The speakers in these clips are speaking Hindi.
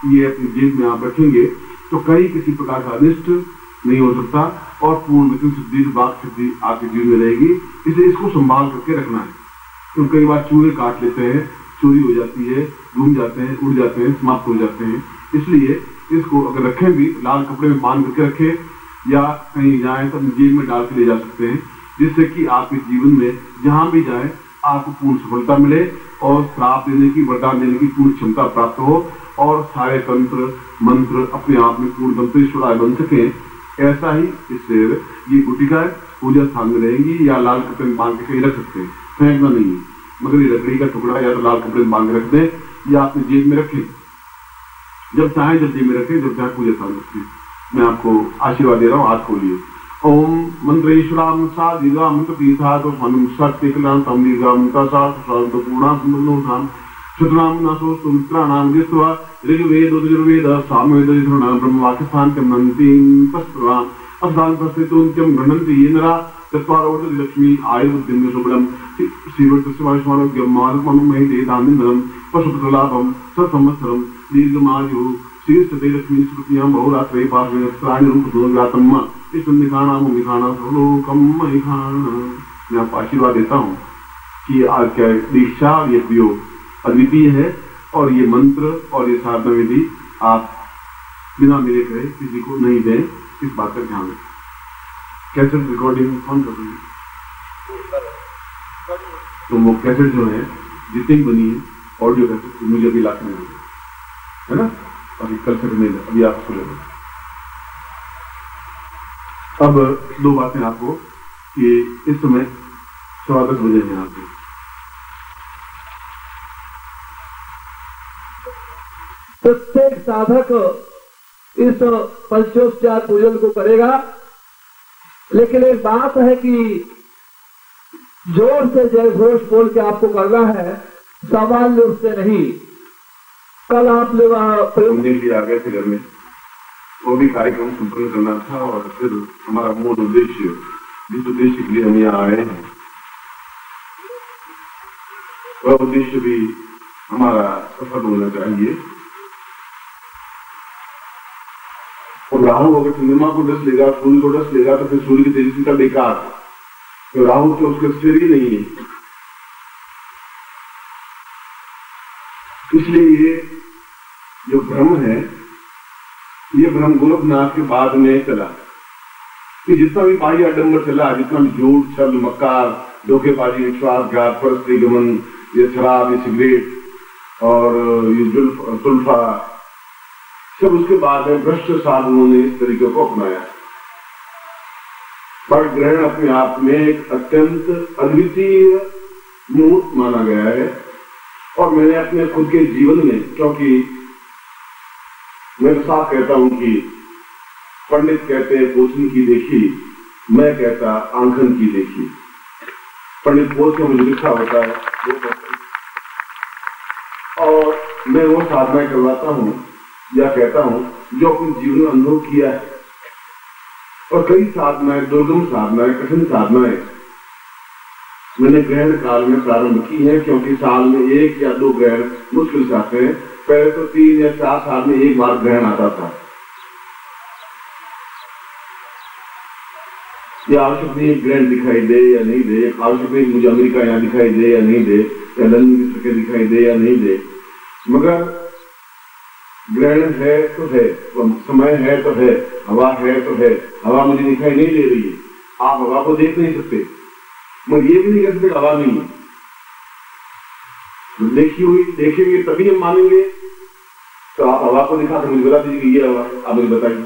ये अपनी जेब में आप रखेंगे तो कहीं किसी प्रकार का अनिष्ट नहीं हो सकता और पूर्ण गति सिद्धि वाक सिद्धि आपके जीवन में रहेगी। इसलिए इसको संभाल करके रखना है, क्योंकि कई बार चूहे काट लेते हैं, चोरी हो जाती है, घूम जाते हैं, उड़ जाते हैं, समाप्त हो जाते हैं। इसलिए इसको अगर रखें भी लाल कपड़े में बांध करके रखें या कहीं जाए तो अपनी जेब में डाल के ले जा सकते हैं, जिससे कि आपके जीवन में जहां भी जाए आपको पूर्ण सफलता मिले और श्राप देने की, वरदान देने की पूर्ण क्षमता प्राप्त हो और सारे तंत्र मंत्र अपने आप में पूर्ण तंत्रेश्वराय बन सके। ऐसा ही इससे ये गुटिका पूजा स्थान में रहेंगी या लाल कपड़े में बांध के कहीं रख सकते हैं, फेंकना नहीं है, मगर ये लकड़ी का टुकड़ा या तो लाल कपड़े में बांध के रख दें या अपनी जेब में रखें, जब चाहे जब जेब में रखें, जब चाहे पूजा स्थान रखें। मैं आपको आशीर्वाद दे रहा हूँ, हाथ खोलिए। ओम मंत्रेश्वराम सा दीर्घा मंत्र तीर्था तो सत्यकलाम तम दीर्घा मंत्र सा पूर्णा सुंदर शुतनाम नासो सुमित्राणाम जित्वा ऋग्वेद यजुर्वेद सामवेद यजुर्नाम ब्रह्मवाक्यस्थान कमनन्तीं तस्प्रवाम अस्थान प्रस्थितोन्त्यं गृह्णन्ति ये नरा चत्वारोर्ध लक्ष्मी आयुर्बुद्धिं सुबलम श्रीवर्तस्वाश्वारोग्यं मानसमनुमहिते दानिन्द्रं पशुपतलाभं सत्संवत्सरं दीर्घमायुः श्रीस्ते लक्ष्मी स्मृतियां बहुरात्रे पार्श्वे नक्षत्राणि रूपतो व्यातम्मा इस निखाणाम निखाणा सर्वलोकं महिखाणा। मैं आपको आशीर्वाद देता हूँ कि आज क्या दीक्षा ये प्रयोग अद्वितीय है और ये मंत्र और ये साधना विधि आप बिना मेरे कहे किसी को नहीं दें, इस बात का ध्यान रखें। कैसेट रिकॉर्डिंग कौन कर रही है? तो वो कैसेट जो है जितनी बनी है ऑडियो कैसेट मुझे अभी लाके नहीं है ना, अभी कल से नहीं, अभी आप सुनेंगे। अब दो बातें आपको कि इस समय 10:15 बजे हैं आपके प्रत्येक साधक इस पंचोपचार पूजन को करेगा, लेकिन एक बात है कि जोर से जय घोष बोल के आपको करना है, सामान्य रूप से नहीं। कल आपने वहाँ भी आ गए थे घर में, वो भी कार्यक्रम संपन्न करना था और फिर हमारा मूल उद्देश्य जिस उद्देश्य के लिए हम यहाँ आए हैं वह उद्देश्य भी हमारा सफल होना चाहिए। और राहु अगर चंद्रमा को डस लेगा, सूर्य को डस लेगा तो फिर सूर्य की तेजस्वी का बेकार, तो राहु तो उसके स्थिर ही नहीं है। इसलिए ये जो भ्रम है, ये भ्रम गोरखनाथ के बाद में चला कि जितना भी बाह्य आडंबर चला, जितना भी झूठ छल मक्कार धोखेबाजी विश्वासघात परस्त्री गमन, ये शराब, ये सिगरेट और ये जुल्फा, सब उसके बाद में भ्रष्ट साधुओं ने इस तरीके को अपनाया। पर ग्रहण अपने आप में एक अत्यंत अद्वितीय मुहूर्त माना गया है और मैंने अपने खुद के जीवन में, क्योंकि मैं साफ कहता हूं कि पंडित कहते हैं पोषण की देखी, मैं कहता आंखन की देखी। पंडित पोष के मुझे लिखा होता है और मैं वो साधना करवाता हूं या कहता हूं जो अपने जीवन में अनुभव किया है। और कई साधनाएं, दुर्गम साधनाएं, कठिन साधनाएं मैंने ग्रहण काल में प्रारंभ की है, क्योंकि साल में 1 या 2 ग्रहण मुश्किल से आते हैं। पहले तो 3 या 4 साल में एक बार ग्रहण आता था। ये आवश्यक नहीं ग्रहण दिखाई दे या नहीं दे, आवश्यक नहीं मुझे अमेरिका यहाँ दिखाई दे या नहीं दे, या लंदन की सड़कें दिखाई दे या नहीं दे, मगर ग्रहण है तो है, समय है तो है, हवा है तो है। हवा मुझे दिखाई नहीं दे रही है, आप हवा को देख नहीं सकते, मगर ये भी नहीं कह सकते हवा नहीं है। देखी हुई देखेंगे तभी हम मानेंगे। तो आप हवा को दिखा मुझे बता दीजिए ये हवा है, आप मुझे बताइए।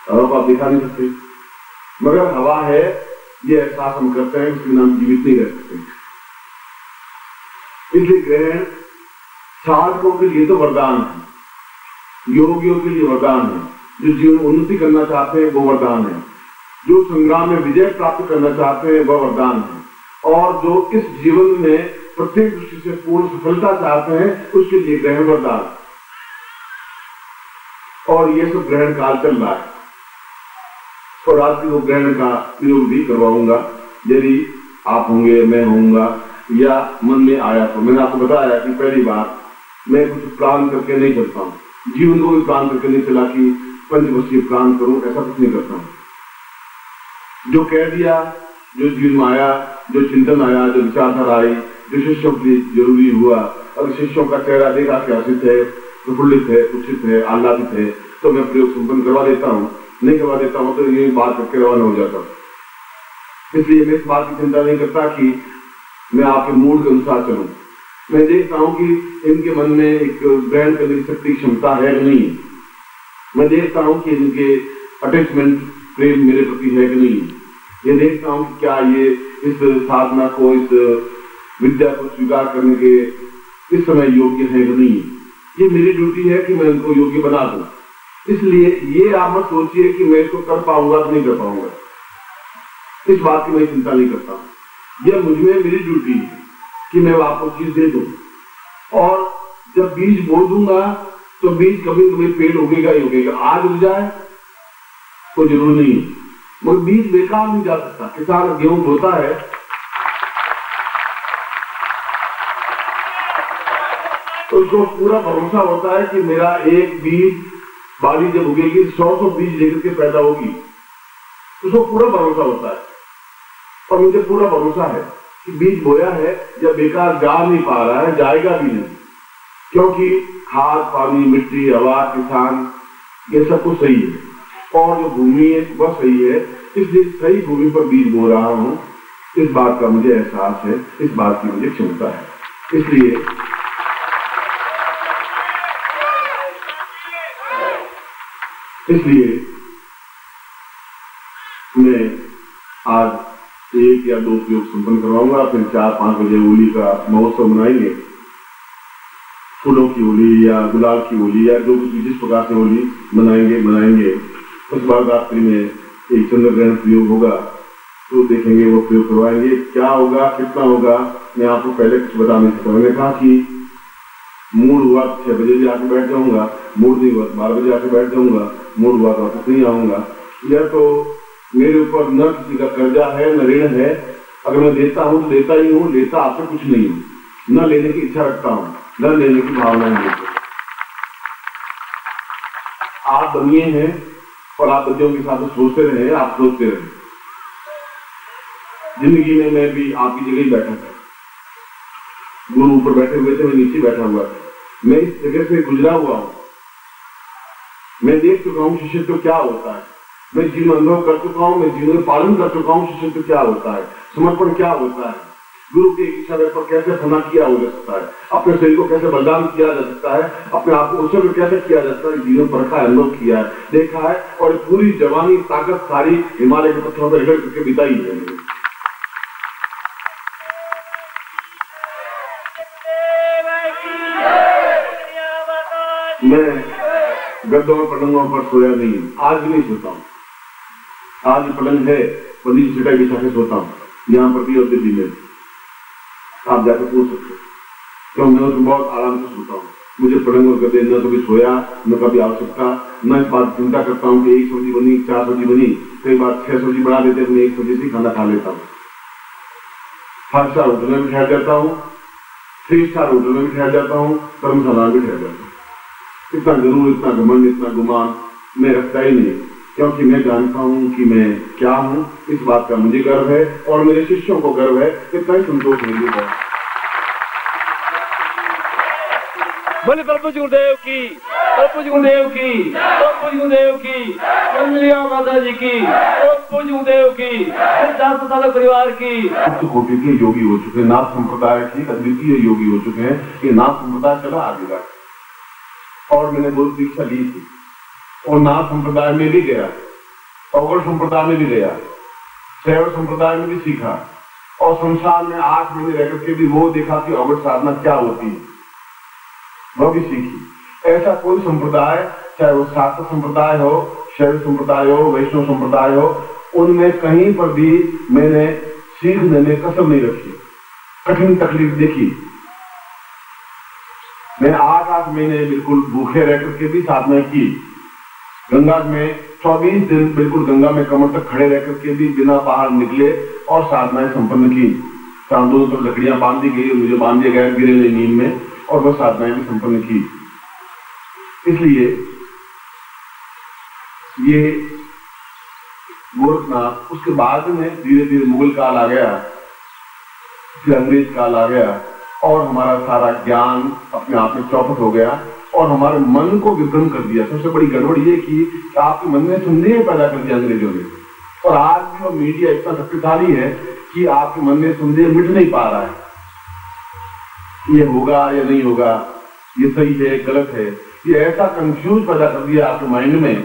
हवा को आप दिखा नहीं सकते, मगर हवा है ये एहसास हम करते हैं, उसके बिना हम जीवित नहीं रह सकते। इसलिए ग्रहण साधकों के लिए तो वरदान है, योगियों के लिए वरदान है, जो जीवन में उन्नति करना चाहते हैं वो वरदान है, जो संग्राम में विजय प्राप्त करना चाहते हैं वह वरदान है, और जो इस जीवन में प्रत्येक दृष्टि से पूर्ण सफलता चाहते हैं उसके लिए ग्रहण वरदान। और ये सब ग्रहण काल चल रहा है और आज को ग्रहण का प्रयोग भी करवाऊंगा, यदि आप होंगे, मैं होऊंगा या मन में आया तो। मैंने आपको बताया कि पहली बार मैं कुछ प्लान करके नहीं चलता हूँ, जीवन को भी प्लान करके नहीं चला कि पंचवर्षीय प्लान करूं, ऐसा कुछ नहीं करता हूं। जो कह दिया, जो जीवन में आया, जो चिंतन आया, जो विचारधारा आई, जो शिष्यों के लिए जरूरी हुआ, अगर शिष्यों का चेहरा देखा कि हर्षित है, प्रफुल्लित है, उचित है, आह्लादित है, तो मैं प्रयोग संपन्न करवा देता हूँ। नहीं करवा देता हूँ तो ये बात करके रवाना हो जाता हूँ। इसलिए मैं इस बात की चिंता नहीं करता कि मैं आपके मूड के अनुसार चलूं। मैं देखता हूँ कि इनके मन में एक ग्रहण करने की शक्ति क्षमता है कि नहीं। मैं देखता हूँ कि इनके अटैचमेंट प्रेम मेरे प्रति है कि नहीं। ये देखता हूँ कि क्या ये इस साधना को, इस विद्या को स्वीकार करने के इस समय योग्य है कि नहीं। ये मेरी ड्यूटी है कि मैं उनको योग्य बना दूं। इसलिए ये आप मत सोचिए कि मैं इसको कर पाऊंगा कि नहीं कर पाऊंगा, इस बात की मैं चिंता नहीं करता। यह मुझ में मेरी ड्यूटी है कि मैं आपको चीज दे दूं, और जब बीज बो दूंगा तो बीज कभी कभी पेड़ उगेगा ही उगेगा। आज उग जाए तो जरूर नहीं, मगर बीज बेकार नहीं जा सकता। किसान गेहूं बोता है तो उसको पूरा भरोसा होता है कि मेरा एक बीज बाली जब उगेगी 100 बीज लेकर के पैदा होगी, उसको पूरा भरोसा होता है। और मुझे पूरा भरोसा है कि बीज बोया है या बेकार जा नहीं पा रहा है, जाएगा भी नहीं, क्योंकि खाद, पानी, मिट्टी, हवा, किसान, ये सब कुछ सही है और जो भूमि है वह सही है। इसलिए सही भूमि पर बीज बो रहा हूं, इस बात का मुझे एहसास है, इस बात की मुझे क्षमता है। इसलिए मैं आज 1 या 2 प्रयोग संपन्न करवाऊंगा, फिर 4-5 बजे होली का महोत्सव मनाएंगे। फूलों की होली या गुलाल की होली या जो कुछ जिस प्रकार से होली मनाएंगे। उस बाद रात्रि में एक चंद्र ग्रहण प्रयोग होगा, तो देखेंगे वो प्रयोग करवाएंगे। क्या होगा, कितना होगा, मैं आपको पहले कुछ बता नहीं सकता। मैंने कहा कि मूड हुआ 6 बजे भी आके बैठ जाऊंगा, मूड नहीं हुआ 12 बजे आके बैठ जाऊंगा, मूड हुआ तो वापस नहीं आऊंगा। यह तो मेरे ऊपर न किसी का कर्जा है न ऋण है। अगर मैं देता हूं तो देता ही हूं, लेता आपसे कुछ नहीं हूं, न लेने की इच्छा रखता हूं, न लेने की भावना नहीं। आप बनिए हैं और आप बच्चों के साथ सोचते रहे, आप सोचते रहे। जिंदगी में मैं भी आपकी जगह ही बैठा था, गुरु ऊपर बैठे हुए थे, मैं नीचे बैठा हुआ था। मैं इस जगह से गुजरा हुआ हूं, मैं देख चुका हूं शिष्यत्व क्या होता है, मैं जीवन अनुभव कर चुका हूं, मैं जीवन पालन कर चुका हूं। शिष्यत्व क्या होता है, समर्पण क्या होता है, गुरु की इच्छा पर कैसे फना किया हो सकता है, अपने शरीर को कैसे बलिदान किया जा सकता है, अपने आप को उत्सर्ग कैसे किया जा सकता है। जीवन पर का अनुभव किया है, देखा है, और पूरी जवानी ताकत सारी हिमालय के पत्थरों पर रगड़ करके बिताई है। मैं गद्दों और पलंगों पर सोया नहीं हूं, आज भी नहीं सोता हूं। आज पलंग है, पंडित जी चटाई बिछा के सोता हूं यहाँ पर भी और दिल्ली में। आप जाकर पूछ सकते, क्यों मैं उसमें बहुत आराम से सोता हूँ। मुझे पलंग और गद्दे न कभी सोया, न कभी आवश्यकता, न इस बात चिंता करता हूँ कि 1 सब्जी बनी, 4 सब्जी बनी। कई बार 6 सब्जी बना देते, मैं 1 सब्जी से खाना खा लेता हूँ। 5 स्टार होटल में भी ठहर जाता हूँ, 3 स्टार होटल में भी ठहर जाता हूँ, धर्मशाला में भी ठहर जाता हूँ। इतना जरूर, इतना घमंड, इतना गुमान मैं रखता ही नहीं, क्योंकि मैं जानता हूं कि मैं क्या हूं। इस बात का मुझे गर्व है और मेरे शिष्यों को गर्व है। इतना ही संतोष मुझे है। बोले प्रभु जी गुरुदेव की, प्रभु जी गुरुदेव की, प्रभु जी गुरुदेव की, मंगलिया माता जी की, प्रभु जी गुरुदेव की, सिद्धार्थ साधक परिवार की। कोटि के योगी हो चुके हैं, नाथ संप्रदाय के अद्वितीय योगी हो चुके हैं। ये नाथ संप्रदाय चला आगे जा, और मैंने बहुत दीक्षा ली थी और नाथ संप्रदाय में भी गया, अवगढ़ संप्रदाय में भी गया, शैव संप्रदाय में भी सीखा, और संसार में 8 महीने रह करके भी वो देखा कि अवगढ़ साधना क्या होती है, वह भी सीखी। ऐसा कोई संप्रदाय, चाहे वो शाक्त संप्रदाय हो, शैव संप्रदाय हो, वैष्णव संप्रदाय हो, उनमें कहीं पर भी मैंने सीखने में कसर नहीं रखी, कठिन तकलीफ देखी। मैं 8 महीने बिल्कुल भूखे रह करके भी साधना की। गंगा में 24 दिन बिल्कुल गंगा में कमर तक खड़े रह करके भी बिना बाहर निकले और साधनाएं संपन्न की। चांदों पर लकड़ियां बांध दी गई, मुझे बांध दिया गया गिरे नींद में, और वह साधनाएं भी संपन्न की। इसलिए ये गोरखनाथ, उसके बाद में धीरे धीरे मुगल काल आ गया, फिर अंग्रेज काल आ गया और हमारा सारा ज्ञान अपने आप में चौपट हो गया और हमारे मन को विभ्रम कर दिया। सबसे बड़ी गड़बड़ ये की आपके मन में संदेह पैदा कर दिया अंग्रेजों ने। और आज भी वो मीडिया इतना शक्तिशाली है कि आपके मन में संदेह मिट नहीं पा रहा है, ये होगा या नहीं होगा, ये सही है गलत है। ये ऐसा कंफ्यूज पैदा कर दिया आपके माइंड में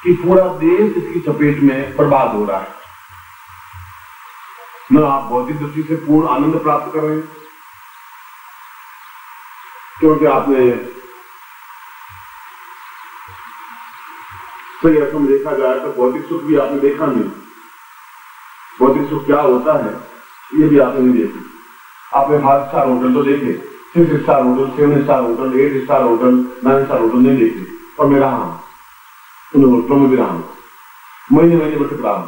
कि पूरा देश इसकी चपेट में बर्बाद हो रहा है। न आप भौतिक दृष्टि से पूर्ण आनंद प्राप्त कर रहे हैं, क्योंकि आपने सही अर्थ में देखा जाए तो भौतिक सुख भी आपने देखा नहीं। भौतिक सुख क्या होता है ये भी आपने नहीं देखा। आपने 5 स्टार होटल तो देखे, 6 star hotel, 7 star hotel, 8 star hotel, 9 star hotel नहीं देखे। और मैं रहा हूं उन होटलों में भी रहा हूं, महीने महीने भटक रहा हूं,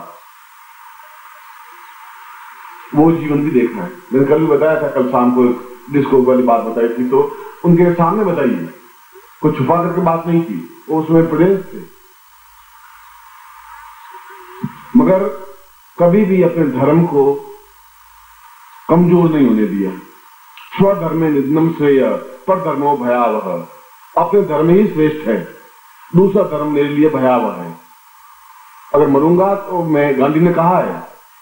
वो जीवन भी देखना है। मैंने कल भी बताया था, कल शाम को डिस्को वाली बात बताई थी, तो उनके सामने बताइए, कुछ छुपा करके बात नहीं की, वो उसमें प्रेस थे। मगर कभी भी अपने धर्म को कमजोर नहीं होने दिया। स्वधर्मे निधनम श्रेय पर धर्मो भयावह। अपने धर्म ही श्रेष्ठ है, दूसरा धर्म मेरे लिए भयावह है। अगर मरूंगा तो मैं, गांधी ने कहा है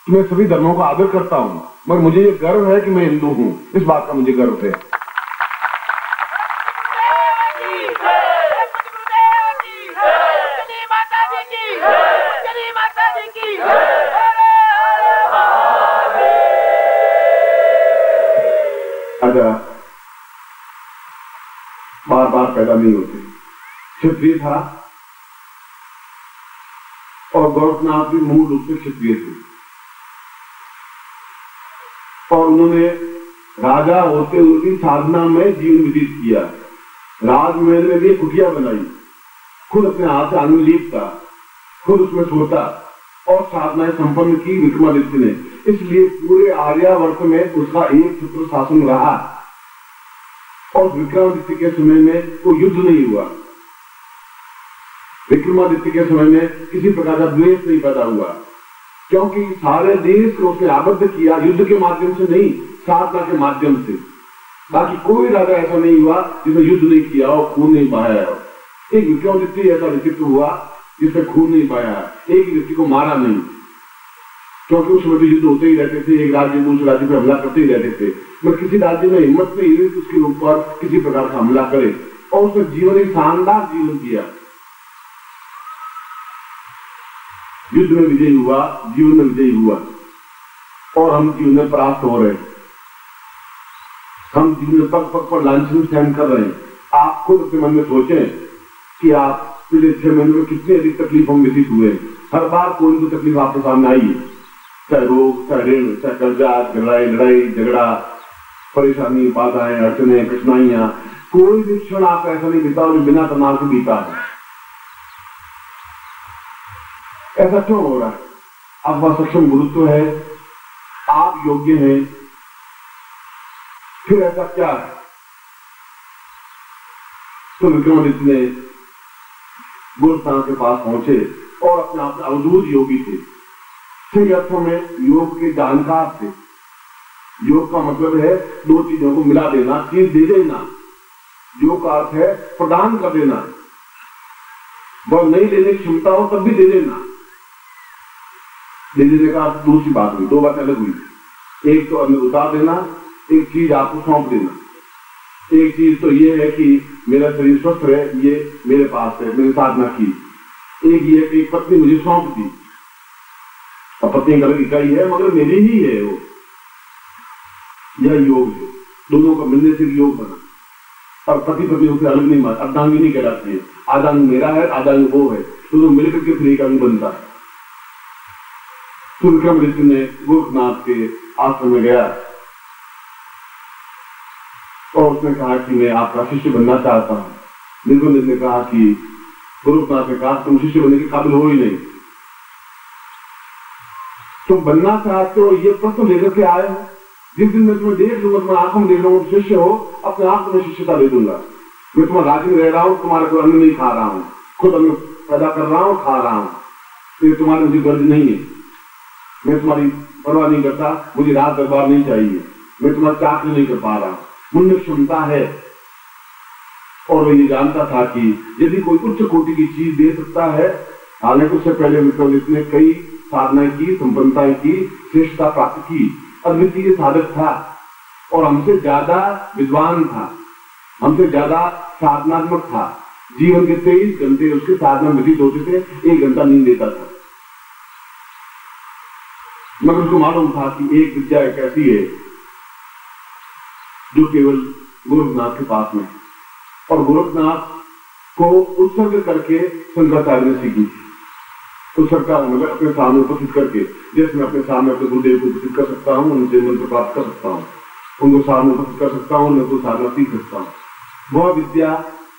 कि मैं सभी धर्मों का आदर करता हूं, मगर मुझे ये गर्व है कि मैं हिंदू हूं, इस बात का मुझे गर्व है। बार बार पैदा नहीं होते। क्षत्रिय था और गोरखनाथ भी मूल रूप से क्षत्रिय थे और उन्होंने राजा होते हुए भी साधना में जीवन व्यतीत किया। राजमहल में भी कुटिया बनाई, खुद अपने हाथ से आंगन लीपता, खुद उसमें सोता और साधनाएं संपन्न की विक्रमादित्य ने। इसलिए पूरे आर्यावर्त में उसका एक छत्र शासन रहा और विक्रमादित्य के समय में कोई युद्ध नहीं हुआ। विक्रमादित्य के समय में किसी प्रकार का द्वेष नहीं पैदा हुआ, क्योंकि सारे देश को उसने आबद्ध किया युद्ध के माध्यम से नहीं, साधना के माध्यम से। बाकी कोई राजा ऐसा नहीं हुआ जिसने युद्ध नहीं किया और खून नहीं बहाया हो। एक विक्रमादित्य ऐसा व्यक्तित्व हुआ जिसने खून नहीं बहाया, एक व्यक्ति को मारा नहीं, क्योंकि उस समय युद्ध होते ही रहते थे, एक राज्य दूसरे राज्य पर हमला करते ही रहते थे। मगर किसी राज्य में हिम्मत नहीं हुई उसके ऊपर किसी प्रकार का हमला करे और उसने जीवन एक शानदार जीवन किया, युद्ध में विजयी हुआ, जीवन में विजयी हुआ। और हम जीवन में परास्त हो रहे हैं, हम जीवन में पग पग पर लांछन सहन कर रहे हैं। आप खुद अपने मन में सोचें कि आप पिछले 6 महीने में कितनी अधिक तकलीफों में व्यतीत हुए। हर बार कोई भी तकलीफ आपके सामने आई है, चाहे रोग, चाहे ऋण, चाहे कर्जा, लड़ाई झगड़ा, परेशानी, बाधाएं, अड़चने, कठिनाइयां। कोई भी क्षण आप ऐसा नहीं बीता और बिना तनाव के बीता है। ऐसा क्यों हो रहा है? आपका सक्षम गुरुत्व है, आप योग्य हैं, फिर ऐसा क्या है? तो विक्रमादित्य ने गोरखनाथ के पास पहुंचे और अपने आप में अवधूत योगी थे, सही अर्थों में योग के जानकार थे। योग का मतलब है 2 चीजों को मिला देना, चीज दे देना। योग का अर्थ है प्रदान कर देना, वह नहीं देने की क्षमता हो तब भी दे देना। दे देने का दूसरी बात हुई, 2 बातें अलग हुई। एक तो अंदर उतार देना, एक चीज आपको सौंप देना। एक चीज तो ये है कि मेरा शरीर स्वस्थ रहे, ये मेरे पास है, मैंने साधना की। एक ये कि पत्नी मुझे सौंप दी, और पत्नी एक अलग इकाई है मगर मेरी ही है वो। यह योग है, दोनों का मिलने से योग बना। और पति पत्नी उससे अलग नहीं माना, अर्धांगिनी कहलाती है। आधांग मेरा है, आधांग वो है, दोनों मिलकर के फिर एक अंग बनता है। तो विक्रमादित्य ने गोरखनाथ के आश्रम में गया और उसने कहा कि मैं आपका शिष्य बनना चाहता हूं। निर्गुण ने कहा कि गोरखनाथ ने कहा तुम शिष्य बनने के काबिल हो ही नहीं, तुम बनना चाहते हो ये प्रश्न लेकर के आए हो। जिस दिन मैं तुम्हें देख लूंगा, तुम्हें आंखों में देख लूंगा शिष्य हो, अपने आप तुम्हें शिष्यता दे दूंगा। मैं तुम्हारे राज्य में रह रहा हूँ, तुम्हारा कोई अन्न नहीं खा रहा हूँ, खुद अन्न पैदा कर रहा हूँ, खा रहा हूँ, तो ये तुम्हारी मुझे गर्ज नहीं है। मैं तुम्हारी परवाह नहीं करता, मुझे राज दरबार नहीं चाहिए, मैं तुम्हारी चाकरी नहीं कर पा रहा। मुझमें क्षमता है। और वह ये जानता था कि यदि कोई उच्च कोटि की चीज दे सकता है, हालांकि उससे पहले मित्रवलित ने कई साधनाएं की, संपन्नताएं की, श्रेष्ठता प्राप्त की, अद्वितीय साधक था और हमसे ज्यादा विद्वान था, हमसे ज्यादा साधनात्मक था। जीवन के 23 घंटे उसके साधना व्यतीत होते थे, 1 घंटा नींद देता था। मगर उसको मालूम था कि एक विद्या एक ऐसी है जो केवल गोरखनाथ के पास में है, और गोरखनाथ को उत्सर्ग करके शंकराचार्य ने सीखी थी। उत्सर्ग का मतलब अपने सामने उपस्थित करके, जैसे मैं अपने सामने अपने गुरुदेव को उपस्थित कर सकता हूँ, उनसे मंत्र प्राप्त कर सकता हूँ, उनको सामने उपस्थित कर सकता हूँ, उनको साधना सीख सकता हूँ। वह विद्या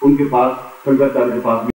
उनके पास, शंकराचार्य के पास